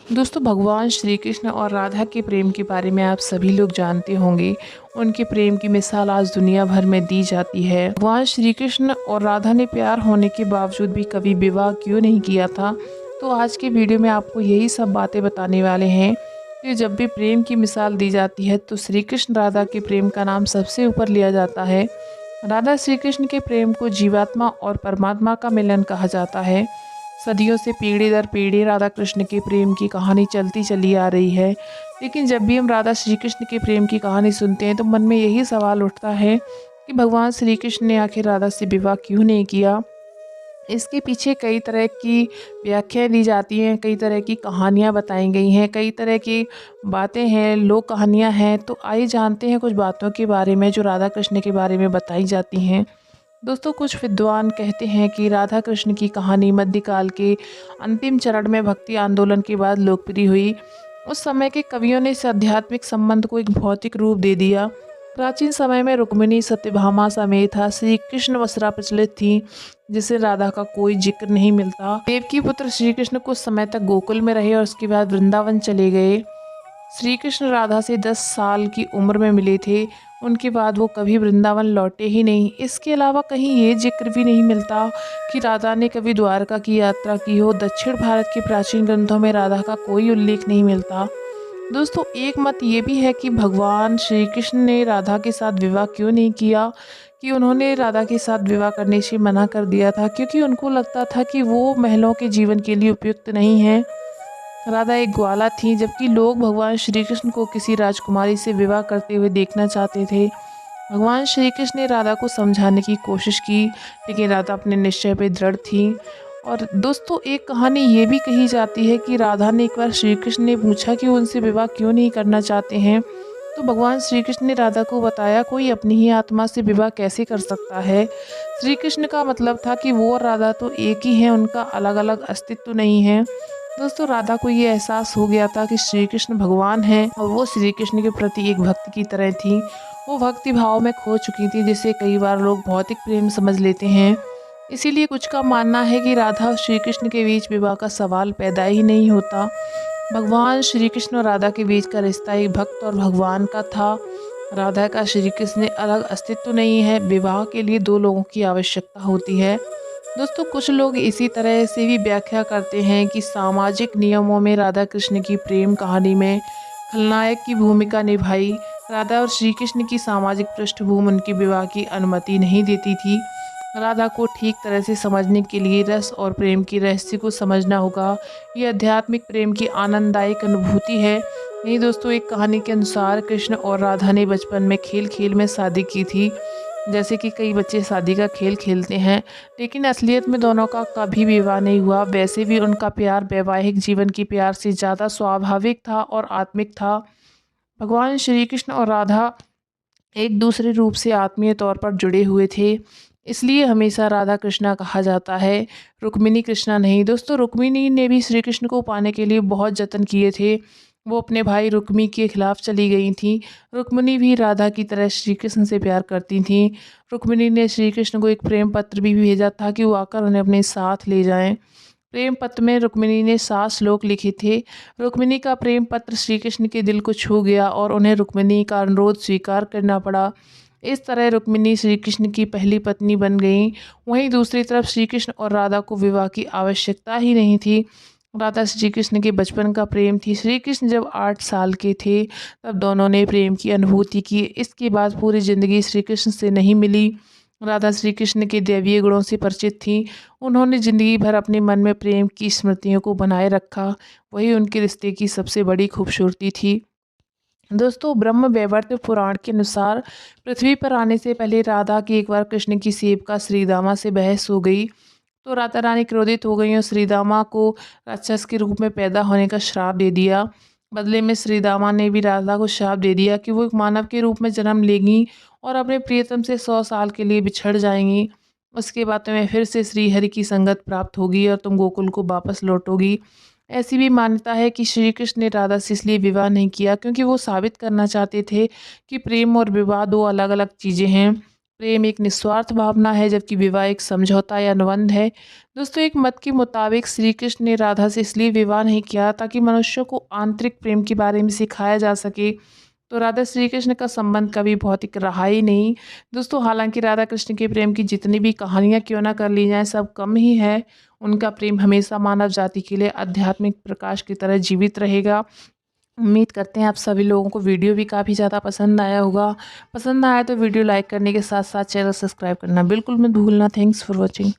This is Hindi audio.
दोस्तों, भगवान श्री कृष्ण और राधा के प्रेम के बारे में आप सभी लोग जानते होंगे। उनके प्रेम की मिसाल आज दुनिया भर में दी जाती है। भगवान श्री कृष्ण और राधा ने प्यार होने के बावजूद भी कभी विवाह क्यों नहीं किया था। तो आज के वीडियो में आपको यही सब बातें बताने वाले हैं कि जब भी प्रेम की मिसाल दी जाती है तो श्री कृष्ण राधा के प्रेम का नाम सबसे ऊपर लिया जाता है। राधा श्री कृष्ण के प्रेम को जीवात्मा और परमात्मा का मिलन कहा जाता है। सदियों से पीढ़ी दर पीढ़ी राधा कृष्ण के प्रेम की कहानी चलती चली आ रही है। लेकिन जब भी हम राधा श्री कृष्ण के प्रेम की कहानी सुनते हैं तो मन में यही सवाल उठता है कि भगवान श्री कृष्ण ने आखिर राधा से विवाह क्यों नहीं किया। इसके पीछे कई तरह की व्याख्याएं दी जाती हैं, कई तरह की कहानियां बताई गई हैं, कई तरह की बातें हैं, लोक कहानियां हैं। तो आइए जानते हैं कुछ बातों के बारे में जो राधा कृष्ण के बारे में बताई जाती हैं। दोस्तों, कुछ विद्वान कहते हैं कि राधा कृष्ण की कहानी मध्यकाल के अंतिम चरण में भक्ति आंदोलन के बाद लोकप्रिय हुई। उस समय के कवियों ने इस आध्यात्मिक संबंध को एक भौतिक रूप दे दिया। प्राचीन समय में रुक्मिणी सत्यभामा समेत श्री कृष्ण वसुरा प्रचलित थी, जिसे राधा का कोई जिक्र नहीं मिलता। देवकी पुत्र श्री कृष्ण कुछ समय तक गोकुल में रहे और उसके बाद वृंदावन चले गए। श्री कृष्ण राधा से 10 साल की उम्र में मिले थे। उनके बाद वो कभी वृंदावन लौटे ही नहीं। इसके अलावा कहीं ये जिक्र भी नहीं मिलता कि राधा ने कभी द्वारका की यात्रा की हो। दक्षिण भारत के प्राचीन ग्रंथों में राधा का कोई उल्लेख नहीं मिलता। दोस्तों, एक मत ये भी है कि भगवान श्री कृष्ण ने राधा के साथ विवाह क्यों नहीं किया, कि उन्होंने राधा के साथ विवाह करने से मना कर दिया था क्योंकि उनको लगता था कि वो महलों के जीवन के लिए उपयुक्त नहीं है। राधा एक ग्वाला थी, जबकि लोग भगवान श्री कृष्ण को किसी राजकुमारी से विवाह करते हुए देखना चाहते थे। भगवान श्री कृष्ण ने राधा को समझाने की कोशिश की, लेकिन राधा अपने निश्चय पे दृढ़ थी। और दोस्तों, एक कहानी ये भी कही जाती है कि राधा ने एक बार श्री कृष्ण ने पूछा कि वो उनसे विवाह क्यों नहीं करना चाहते हैं। तो भगवान श्री कृष्ण ने राधा को बताया, कोई अपनी ही आत्मा से विवाह कैसे कर सकता है। श्री कृष्ण का मतलब था कि वो और राधा तो एक ही हैं, उनका अलग अलग अस्तित्व नहीं है। दोस्तों, राधा को ये एहसास हो गया था कि श्री कृष्ण भगवान हैं और वो श्री कृष्ण के प्रति एक भक्त की तरह थी। वो भक्ति भाव में खो चुकी थी, जिसे कई बार लोग भौतिक प्रेम समझ लेते हैं। इसीलिए कुछ का मानना है कि राधा और श्री कृष्ण के बीच विवाह का सवाल पैदा ही नहीं होता। भगवान श्री कृष्ण और राधा के बीच का रिश्ता एक भक्त और भगवान का था। राधा का श्री कृष्ण में अलग अस्तित्व नहीं है। विवाह के लिए दो लोगों की आवश्यकता होती है। दोस्तों, कुछ लोग इसी तरह से भी व्याख्या करते हैं कि सामाजिक नियमों में राधा कृष्ण की प्रेम कहानी में खलनायक की भूमिका निभाई। राधा और श्री कृष्ण की सामाजिक पृष्ठभूमि उनके विवाह की अनुमति नहीं देती थी। राधा को ठीक तरह से समझने के लिए रस और प्रेम की रहस्य को समझना होगा। ये आध्यात्मिक प्रेम की आनंददायक अनुभूति है। नहीं दोस्तों, एक कहानी के अनुसार कृष्ण और राधा ने बचपन में खेल खेल में शादी की थी। जैसे कि कई बच्चे शादी का खेल खेलते हैं, लेकिन असलियत में दोनों का कभी विवाह नहीं हुआ। वैसे भी उनका प्यार वैवाहिक जीवन के प्यार से ज़्यादा स्वाभाविक था और आत्मिक था। भगवान श्री कृष्ण और राधा एक दूसरे रूप से आत्मीय तौर पर जुड़े हुए थे, इसलिए हमेशा राधा कृष्णा कहा जाता है, रुक्मिणी कृष्णा नहीं। दोस्तों, रुक्मिणी ने भी श्री कृष्ण को पाने के लिए बहुत जतन किए थे। वो अपने भाई रुक्मी के खिलाफ चली गई थी। रुक्मिणी भी राधा की तरह श्री कृष्ण से प्यार करती थीं। रुक्मिणी ने श्री कृष्ण को एक प्रेम पत्र भी भेजा था कि वो आकर उन्हें अपने साथ ले जाएं। प्रेम पत्र में रुक्मिणी ने 7 श्लोक लिखे थे। रुक्मिणी का प्रेम पत्र श्री कृष्ण के दिल को छू गया और उन्हें रुक्मिणी का अनुरोध स्वीकार करना पड़ा। इस तरह रुक्मिणी श्री कृष्ण की पहली पत्नी बन गईं। वहीं दूसरी तरफ श्री कृष्ण और राधा को विवाह की आवश्यकता ही नहीं थी। राधा श्री कृष्ण के बचपन का प्रेम थी। श्री कृष्ण जब 8 साल के थे तब दोनों ने प्रेम की अनुभूति की। इसके बाद पूरी जिंदगी श्री कृष्ण से नहीं मिली। राधा श्री कृष्ण के दैवीय गुणों से परिचित थीं। उन्होंने जिंदगी भर अपने मन में प्रेम की स्मृतियों को बनाए रखा। वही उनके रिश्ते की सबसे बड़ी खूबसूरती थी। दोस्तों, ब्रह्म वैवर्त पुराण के अनुसार पृथ्वी पर आने से पहले राधा की एक बार कृष्ण की सेविका श्रीदामा से बहस हो गई। तो राधा रानी क्रोधित हो गई और श्रीदामा को राक्षस के रूप में पैदा होने का श्राप दे दिया। बदले में श्रीदामा ने भी राधा को श्राप दे दिया कि वो एक मानव के रूप में जन्म लेंगी और अपने प्रियतम से 100 साल के लिए बिछड़ जाएंगी। उसके बाद तुम्हें फिर से श्रीहरि की संगत प्राप्त होगी और तुम गोकुल को वापस लौटोगी। ऐसी भी मान्यता है कि श्री कृष्ण ने राधा से इसलिए विवाह नहीं किया क्योंकि वो साबित करना चाहते थे कि प्रेम और विवाह दो अलग अलग चीज़ें हैं। प्रेम एक निस्वार्थ भावना है, जबकि विवाह एक समझौता या अनुबंध है। दोस्तों, एक मत के मुताबिक श्री कृष्ण ने राधा से इसलिए विवाह नहीं किया ताकि मनुष्यों को आंतरिक प्रेम के बारे में सिखाया जा सके। तो राधा श्री कृष्ण का संबंध कभी भौतिक रहा ही नहीं। दोस्तों, हालांकि राधा कृष्ण के प्रेम की जितनी भी कहानियाँ क्यों ना कर ली जाएं, सब कम ही है। उनका प्रेम हमेशा मानव जाति के लिए आध्यात्मिक प्रकाश की तरह जीवित रहेगा। उम्मीद करते हैं आप सभी लोगों को वीडियो भी काफ़ी ज़्यादा पसंद आया होगा। पसंद आया तो वीडियो लाइक करने के साथ साथ चैनल सब्सक्राइब करना बिल्कुल मत भूलना। Thanks for watching.